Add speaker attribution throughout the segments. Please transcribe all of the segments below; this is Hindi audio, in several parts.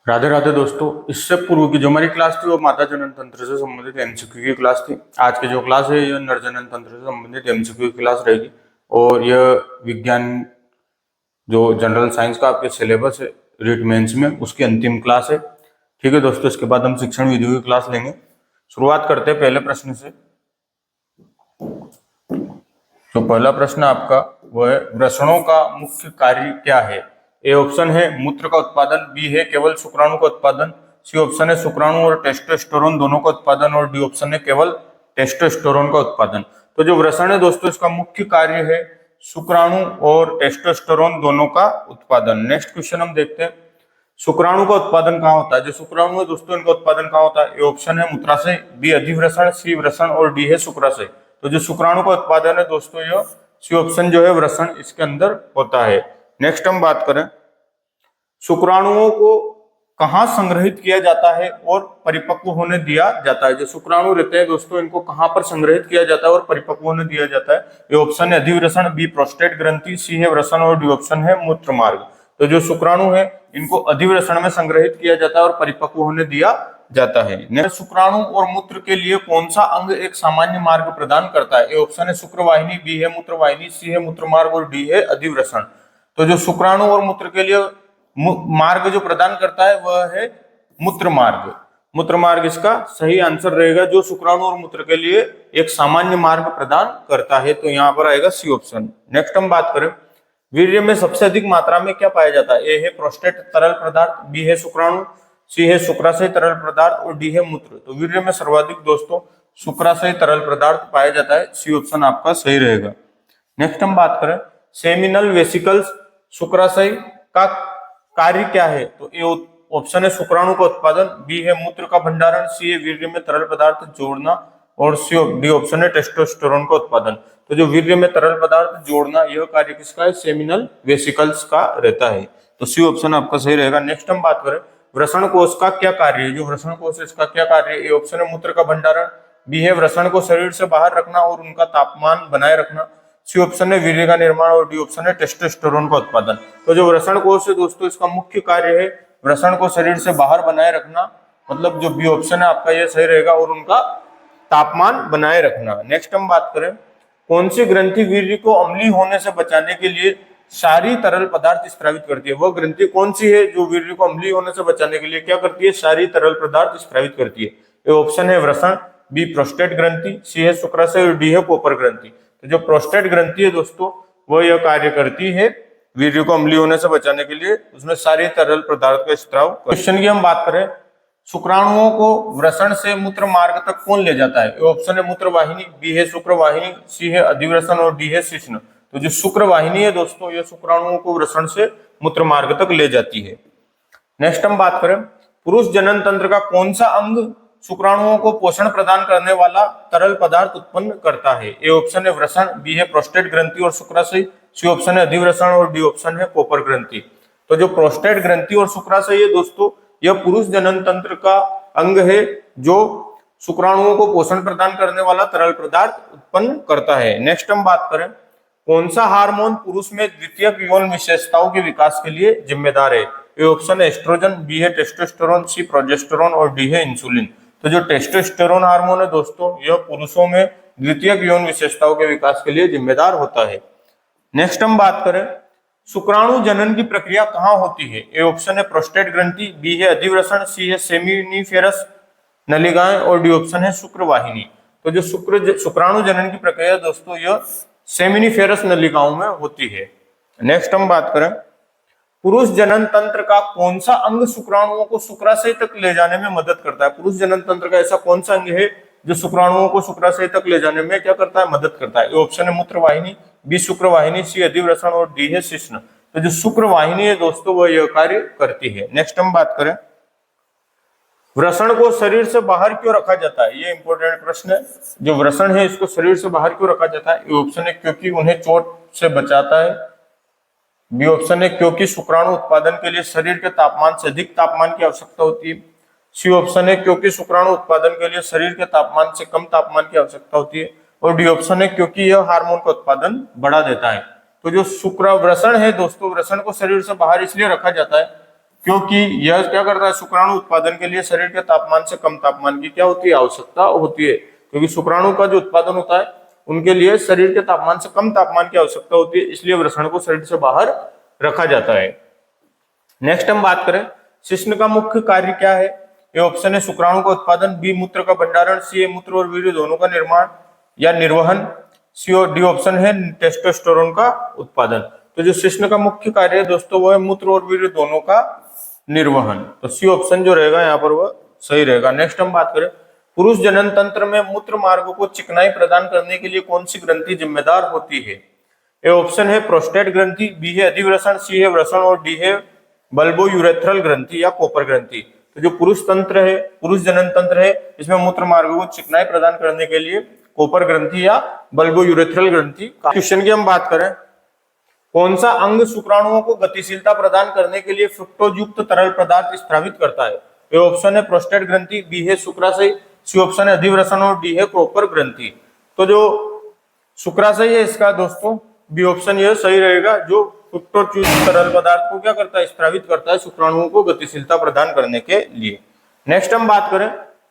Speaker 1: राधे राधे दोस्तों। इससे पूर्व की जो हमारी क्लास थी वो माता जनन तंत्र से संबंधित एमसीक्यू की क्लास थी। आज की जो क्लास है ये नर जनन तंत्र से संबंधित एमसीक्यू की क्लास रहेगी। और यह विज्ञान जो जनरल साइंस का आपके सिलेबस है रीट मेंस में उसकी अंतिम क्लास है। ठीक है दोस्तों, इसके बाद हम शिक्षण विधियों की क्लास लेंगे। शुरुआत करते हैं पहले प्रश्न से। तो पहला प्रश्न आपका वो है, वृषणों का मुख्य कार्य क्या है? ए ऑप्शन है मूत्र का उत्पादन, बी है केवल शुक्राणु का उत्पादन, सी ऑप्शन है शुक्राणु और टेस्टोस्टेरोन दोनों का उत्पादन, और डी ऑप्शन है केवल टेस्टोस्टेरोन का उत्पादन। तो जो वृषण है दोस्तों, इसका मुख्य कार्य है शुक्राणु और टेस्टोस्टेरोन दोनों का उत्पादन। नेक्स्ट क्वेश्चन हम देखते हैं, शुक्राणु का उत्पादन कहाँ होता है? जो शुक्राणु है दोस्तों, इनका उत्पादन कहाँ होता है? ए ऑप्शन है मूत्राशय, बी अधिवृषण, सी वृषण और डी है शुक्राशय। तो जो शुक्राणु का उत्पादन है दोस्तों, यह सी ऑप्शन जो है वृषण इसके अंदर होता है। नेक्स्ट हम बात करें, शुक्राणुओं को कहाँ संग्रहित किया जाता है और परिपक्व होने दिया जाता है? जो शुक्राणु रहते हैं दोस्तों, इनको कहाँ पर संग्रहित किया जाता है और परिपक्व होने दिया जाता है? ये ऑप्शन है अधिवृषण, बी प्रोस्टेट ग्रंथि, सी है वृषण और डी ऑप्शन है मूत्र मार्ग। तो जो शुक्राणु है इनको अधिवृषण में संग्रहित किया जाता है और परिपक्व होने दिया जाता है। नेक्स्ट, शुक्राणु और मूत्र के लिए कौन सा अंग एक सामान्य मार्ग प्रदान करता है? ए ऑप्शन है शुक्रवाहिनी, बी है मूत्रवाहिनी, सी है मूत्रमार्ग और डी है अधिवृषण। तो जो शुक्राणु और मूत्र के लिए मार्ग जो प्रदान करता है वह है मूत्र मार्ग। मूत्र मार्ग इसका सही आंसर रहेगा, जो शुक्राणु और मूत्र के लिए एक सामान्य मार्ग प्रदान करता है। तो यहाँ पर आएगा सी ऑप्शन। नेक्स्ट हम बात करें, वीर्य में सबसे अधिक मात्रा में क्या पाया जाता है? ए है प्रोस्टेट तरल पदार्थ, बी है शुक्राणु, सी है शुक्राशय तरल पदार्थ और डी है मूत्र। तो वीर्य में सर्वाधिक दोस्तों शुक्राशय तरल पदार्थ पाया जाता है। सी ऑप्शन आपका सही रहेगा। नेक्स्ट हम बात करें, सेमिनल वेसिकल्स शुक्राशय का कार्य क्या है? तो ए ऑप्शन है शुक्राणु का उत्पादन, बी है मूत्र का भंडारण, सी है वीर्य में तरल पदार्थ जोड़ना और डी ऑप्शन है टेस्टोस्टेरोन का उत्पादन। तो जो वीर्य में तरल पदार्थ जोड़ना यह कार्य किसका है? सेमिनल वेसिकल्स का रहता है। तो सी ऑप्शन आपका सही रहेगा। नेक्स्ट हम बात करें, वृषण कोष का क्या कार्य है? जो वृषण कोष है इसका क्या कार्य है? ए ऑप्शन है मूत्र का भंडारण, बी है वृषण को शरीर से बाहर रखना और उनका तापमान बनाए रखना, सी ऑप्शन है वीर्य का निर्माण और डी ऑप्शन है टेस्टोस्टेरोन का उत्पादन। तो जो वृषण कोष है दोस्तों, इसका मुख्य कार्य है वृषण को शरीर से बाहर बनाए रखना, मतलब जो बी ऑप्शन है आपका यह सही रहेगा, और उनका तापमान बनाए रखना। नेक्स्ट हम बात करें, कौन सी ग्रंथि वीर्य को अम्लीय होने से बचाने के लिए सारी तरल पदार्थ स्रावित करती है? वह ग्रंथि कौन सी है जो वीर्य को अम्लीय होने से बचाने के लिए क्या करती है? सारी तरल पदार्थ स्रावित करती है। ये ऑप्शन है वृषण, बी प्रोस्टेट ग्रंथि, सी है शुक्राशय और डी है कोपर ग्रंथि। तो जो प्रोस्टेट ग्रंथि है दोस्तों, वह यह कार्य करती है वीर्य को अम्लीय होने से बचाने के लिए, उसमें सारी तरल पदार्थ का स्त्राव। क्वेश्चन की हम बात करें, शुक्राणुओं को वृषण से मूत्र मार्ग तक कौन ले जाता है? ऑप्शन है मूत्रवाहिनी, बी है शुक्रवाहिनी, सी है अधिवृषण और डी है शिश्न। तो जो शुक्रवाहिनी है दोस्तों, यह शुक्राणुओं को वृषण से मूत्र मार्ग तक ले जाती है। नेक्स्ट हम बात करें, पुरुष जनन तंत्र का कौन सा अंग शुक्राणुओं को पोषण प्रदान करने वाला तरल पदार्थ उत्पन्न करता है? ए ऑप्शन है वृषण, बी है प्रोस्टेट ग्रंथि और शुक्राशय, सी ऑप्शन है अधिवृषण और डी ऑप्शन है कोपर ग्रंथि। तो जो प्रोस्टेट ग्रंथि और शुक्राशय है दोस्तों, यह पुरुष जनन तंत्र का अंग है जो शुक्राणुओं को पोषण प्रदान करने वाला तरल पदार्थ उत्पन्न करता है। नेक्स्ट हम बात करें, कौन सा हार्मोन पुरुष में द्वितीयक यौन विशेषताओं के विकास के लिए जिम्मेदार है? ए ऑप्शन है एस्ट्रोजन, बी है टेस्टोस्टेरोन, सी प्रोजेस्टेरोन और डी है इंसुलिन। तो जो टेस्टोस्टेरोन हार्मोन है दोस्तों, यह पुरुषों में द्वितीयक यौन विशेषताओं के विकास के लिए जिम्मेदार होता है। नेक्स्ट हम बात करें, शुक्राणु जनन की प्रक्रिया कहाँ होती है? ए ऑप्शन है प्रोस्टेट ग्रंथि, बी है अधिवृषण, सी है सेमिनिफेरस नलिकाएं और डी ऑप्शन है शुक्रवाहिनी। तो जो शुक्राणु जनन की प्रक्रिया दोस्तों, यह सेमिनिफेरस नलिकाओं में होती है। नेक्स्ट हम बात करें, पुरुष जनन तंत्र का कौन सा अंग शुक्राणुओं को शुक्राशय तक ले जाने में मदद करता है? पुरुष जनन तंत्र का ऐसा कौन सा अंग है जो शुक्राणुओं को शुक्राशय तक ले जाने में क्या करता है? मदद करता है। ऑप्शन है मूत्रवाहिनी, बी शुक्रवाहिनी, सी अधिवृषण और डी है शिश्न। तो जो शुक्रवाहिनी है दोस्तों, वह यह कार्य करती है। नेक्स्ट हम बात करें, वृषण को शरीर से बाहर क्यों रखा जाता है? ये इंपॉर्टेंट प्रश्न है। जो वृषण है इसको शरीर से बाहर क्यों रखा जाता है? ये ऑप्शन है क्योंकि उन्हें चोट से बचाता है, बी ऑप्शन है क्योंकि शुक्राणु उत्पादन के लिए शरीर के तापमान से अधिक तापमान की आवश्यकता होती है, सी ऑप्शन है क्योंकि शुक्राणु उत्पादन के लिए शरीर के तापमान से कम तापमान की आवश्यकता होती है, और डी ऑप्शन है क्योंकि यह हार्मोन का उत्पादन बढ़ा देता है। तो जो शुक्र वृषण है दोस्तों, वृषण को शरीर से बाहर इसलिए रखा जाता है क्योंकि यह क्या करता है, शुक्राणु उत्पादन के लिए शरीर के तापमान से कम तापमान की क्या होती है, आवश्यकता होती है। क्योंकि शुक्राणु का जो उत्पादन होता है उनके लिए शरीर के तापमान से कम तापमान की आवश्यकता होती है, इसलिए वृषण को शरीर से बाहर रखा जाता है। नेक्स्ट हम बात करें शिश्न का मुख्य कार्य क्या है। ए ऑप्शन है शुक्राणु का उत्पादन, बी मूत्र का भंडारण, सी मूत्र और वीर्य दोनों का निर्माण या निर्वहन, सी और डी ऑप्शन है टेस्टोस्टेरोन का उत्पादन। तो जो शिश्न का मुख्य कार्य है दोस्तों वो है मूत्र और वीर्य दोनों का निर्वहन। तो सी ऑप्शन जो रहेगा यहाँ पर वह सही रहेगा। नेक्स्ट हम बात करें पुरुष जनन तंत्र में मूत्र मार्ग को चिकनाई प्रदान करने के लिए कौन सी ग्रंथि जिम्मेदार होती है। ए ऑप्शन है प्रोस्टेट ग्रंथि, बी है अधिवृषण, सी है वृषण और डी है बल्बो यूरेथ्रल ग्रंथि या कोपर ग्रंथि। तो जो पुरुष तंत्र है, पुरुष जनन तंत्र है, इसमें मूत्र मार्ग को चिकनाई प्रदान करने के लिए कोपर ग्रंथि या बल्बो यूरेथ्रल ग्रंथि। क्वेश्चन की हम बात करें कौन सा अंग शुक्राणुओं को गतिशीलता प्रदान करने के लिए फ्रुक्टोज युक्त तरल पदार्थ स्रावित करता है। ए ऑप्शन है प्रोस्टेट ग्रंथि, बी है शुक्राशय, सी ऑप्शन है अधिवृषण और डी है कोपर ग्रंथि। तो जो शुक्राशय है इसका दोस्तों बी ऑप्शन यह सही रहेगा, जो फ्रुक्टोज युक्त तरल पदार्थ को क्या करता है, स्रावित करता है शुक्राणुओं को गतिशीलता प्रदान करने के लिए। नेक्स्ट हम बात करें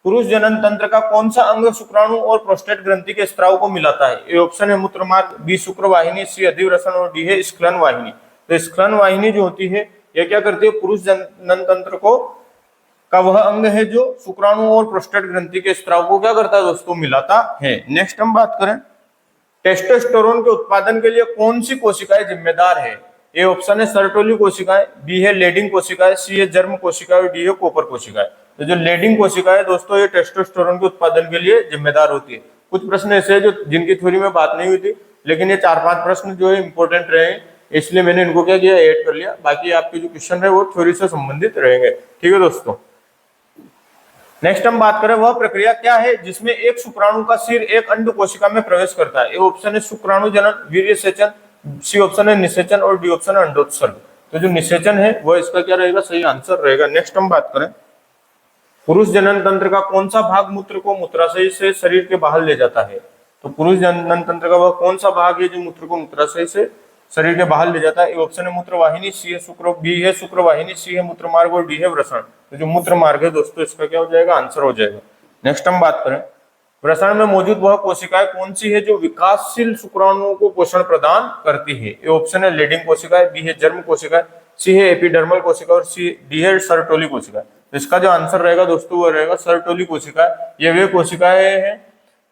Speaker 1: पुरुष जनन तंत्र का कौन सा अंग शुक्राणु और प्रोस्टेट ग्रंथि के स्त्राव को मिलाता है। ए ऑप्शन है मूत्रमार्ग, बी शुक्र वाहिनी, सी अधिवृषण और डी है स्खलन वाहिनी। तो स्खलन वाहिनी जो होती है यह क्या करती है, पुरुष जनन तंत्र को का वह अंग है जो शुक्राणु और प्रोस्टेट ग्रंथि के स्त्राव को क्या करता है दोस्तों, मिलाता है। नेक्स्ट हम बात करें टेस्टोस्टेरोन के उत्पादन के लिए कौन सी कोशिकाएं जिम्मेदार है। ए ऑप्शन है सर्टोली कोशिकाएं, बी है लेडिंग कोशिकाएं, सी है जर्म कोशिकाएं और डी है कोपर कोशिकाएं। तो जो लेडिंग कोशिका है दोस्तों ये टेस्टोस्टेरोन के उत्पादन के लिए जिम्मेदार होती है। कुछ प्रश्न ऐसे हैं जो जिनकी थ्योरी में बात नहीं हुई थी, लेकिन ये 4-5 प्रश्न जो है इंपॉर्टेंट रहे, इसलिए मैंने इनको क्या किया, ऐड कर लिया। बाकी आपके जो क्वेश्चन है वो थ्योरी से संबंधित रहेंगे। ठीक है दोस्तों। नेक्स्ट हम बात करें वह प्रक्रिया क्या है जिसमें एक शुक्राणु का सिर एक अंड कोशिका में प्रवेश करता है। ए ऑप्शन है शुक्राणु जनन, वीर्य सेचन, सी ऑप्शन है निषेचन और डी ऑप्शन है अंडोत्सर्ग। तो जो निषेचन है वो इसका क्या रहेगा, सही आंसर रहेगा। नेक्स्ट हम बात करें पुरुष जनन तंत्र का कौन सा भाग मूत्र को मूत्राशय से शरीर के बाहर ले जाता है। तो पुरुष जनन तंत्र का वह कौन सा भाग है जो मूत्र को मूत्राशय से शरीर के बाहर ले जाता है। ऑप्शन है मूत्र वाहिनी, सी है शुक्र, बी है शुक्र वाहिनी, सी है मूत्र मार्ग और डी है वृषण। तो जो मूत्र मार्ग है दोस्तों इसका क्या हो जाएगा, आंसर हो जाएगा। नेक्स्ट हम बात करें वृषण में मौजूद वह कोशिकाएं कौन सी है जो विकासशील शुक्राणुओं को पोषण प्रदान करती है। ए ऑप्शन है लेडिंग कोशिकाएं, बी है जर्म कोशिकाएं, सी है एपिडर्मल कोशिका और सी डी है सर्टोली कोशिका। तो इसका जो आंसर रहेगा दोस्तों वो रहेगा सर्टोली कोशिका। ये वे कोशिकाएं हैं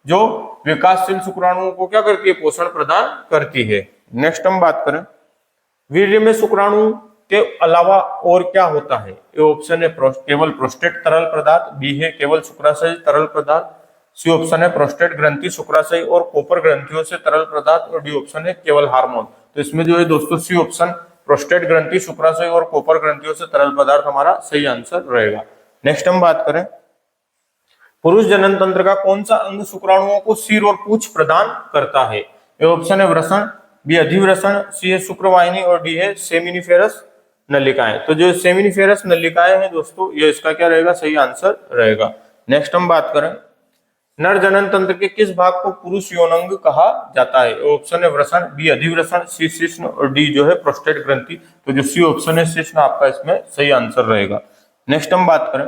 Speaker 1: जो विकासशील शुक्राणुओं को क्या करती है, पोषण प्रदान करती है। नेक्स्ट हम बात करें वीर्य में शुक्राणु के अलावा और क्या होता है। ए ऑप्शन है केवल प्रोस्टेट तरल पदार्थ, बी है केवल शुक्राशय तरल पदार्थ, सी ऑप्शन है प्रोस्टेट ग्रंथि शुक्राशय और कोपर ग्रंथियों से तरल पदार्थ और डी ऑप्शन है केवल हार्मोन। तो इसमें जो है दोस्तों सी ऑप्शन प्रोस्टेट ग्रंथि शुक्राशय और कोपर ग्रंथियों से तरल पदार्थ हमारा सही आंसर रहेगा। नेक्स्ट हम बात करें पुरुष जनन तंत्र का कौन सा अंग शुक्राणुओं को सिर और पूंछ प्रदान करता है। ए ऑप्शन है वृषण, बी अधिवृषण, सी है शुक्रवाहिनी और डी है सेमिनिफेरस नलिकाएं। तो जो सेमिनिफेरस नलिकाएं हैं दोस्तों ये इसका क्या रहेगा, सही आंसर रहेगा। नेक्स्ट हम बात करें नर जनन तंत्र के किस भाग को पुरुष यौनांग कहा जाता है। ऑप्शन है वृषण, बी अधिवृषण, सी शिश्न और डी जो है प्रोस्टेट ग्रंथि। तो जो सी ऑप्शन है शिश्न आपका इसमें सही आंसर रहेगा। नेक्स्ट हम बात करें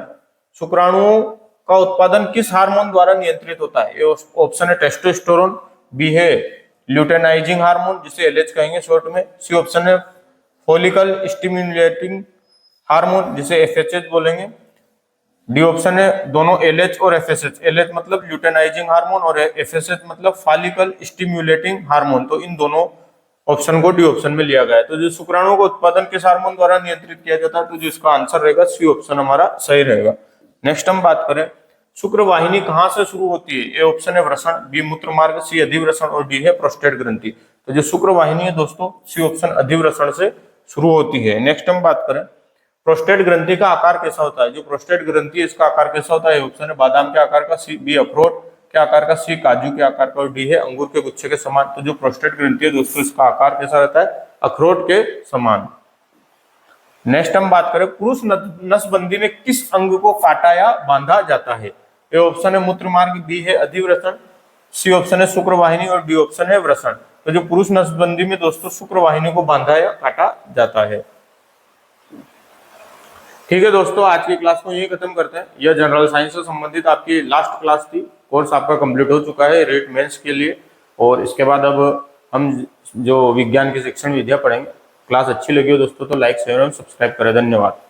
Speaker 1: शुक्राणुओं का उत्पादन किस हार्मोन द्वारा नियंत्रित होता है। ऑप्शन है टेस्टोस्टेरोन, बी है ल्यूटेनाइजिंग हार्मोन जिसे एलएच कहेंगे शॉर्ट में, सी ऑप्शन है फॉलिकल स्टिमुलेटिंग हार्मोन जिसे एफएचएच बोलेंगे, डी ऑप्शन है दोनों एलएच और एफएसएच। एलएच मतलब ल्यूटेनाइजिंग हार्मोन और एफएसएच मतलब फॉलिकल स्टिमुलेटिंग हार्मोन। तो इन दोनों ऑप्शन को डी ऑप्शन में लिया गया है। तो जो शुक्राणुओं का उत्पादन किस हार्मोन द्वारा नियंत्रित किया जाता है, तो जो इसका आंसर रहेगा सी ऑप्शन हमारा सही रहेगा। नेक्स्ट हम बात करें शुक्र वाहिनी कहां से शुरू होती है। ए ऑप्शन है वृषण, बी मूत्र मार्ग, सी अधिवृषण और डी है प्रोस्टेट ग्रंथि। तो जो शुक्र वाहिनी है दोस्तों सी ऑप्शन अधिवृषण से शुरू होती है। नेक्स्ट हम बात करें प्रोस्टेट ग्रंथि का आकार कैसा होता है। जो प्रोस्टेट ग्रंथि है इसका आकार कैसा होता है। ऑप्शन है बादाम के आकार का, सी बी अखरोट के आकार का, सी काजू के आकार का और डी है अंगूर के गुच्छे के समान। तो जो प्रोस्टेट ग्रंथि है दोस्तों इसका आकार कैसा रहता है, अखरोट के समान। नेक्स्ट हम बात करें पुरुष नसबंदी में किस अंग को काटा या बांधा जाता है। ए ऑप्शन है मूत्र मार्ग, बी है अधिवृषण, सी ऑप्शन है शुक्र वाहिनी और डी ऑप्शन है वृषण। तो जो पुरुष नसबंदी में दोस्तों शुक्र वाहिनी को बांधा या काटा जाता है। ठीक है दोस्तों, आज की क्लास को यही खत्म करते हैं। यह जनरल साइंस से संबंधित आपकी लास्ट क्लास थी। कोर्स आपका कंप्लीट हो चुका है रेट मेंस के लिए, और इसके बाद अब हम जो विज्ञान की शिक्षण विधियां पढ़ेंगे। क्लास अच्छी लगी हो दोस्तों तो लाइक शेयर और सब्सक्राइब करें। धन्यवाद।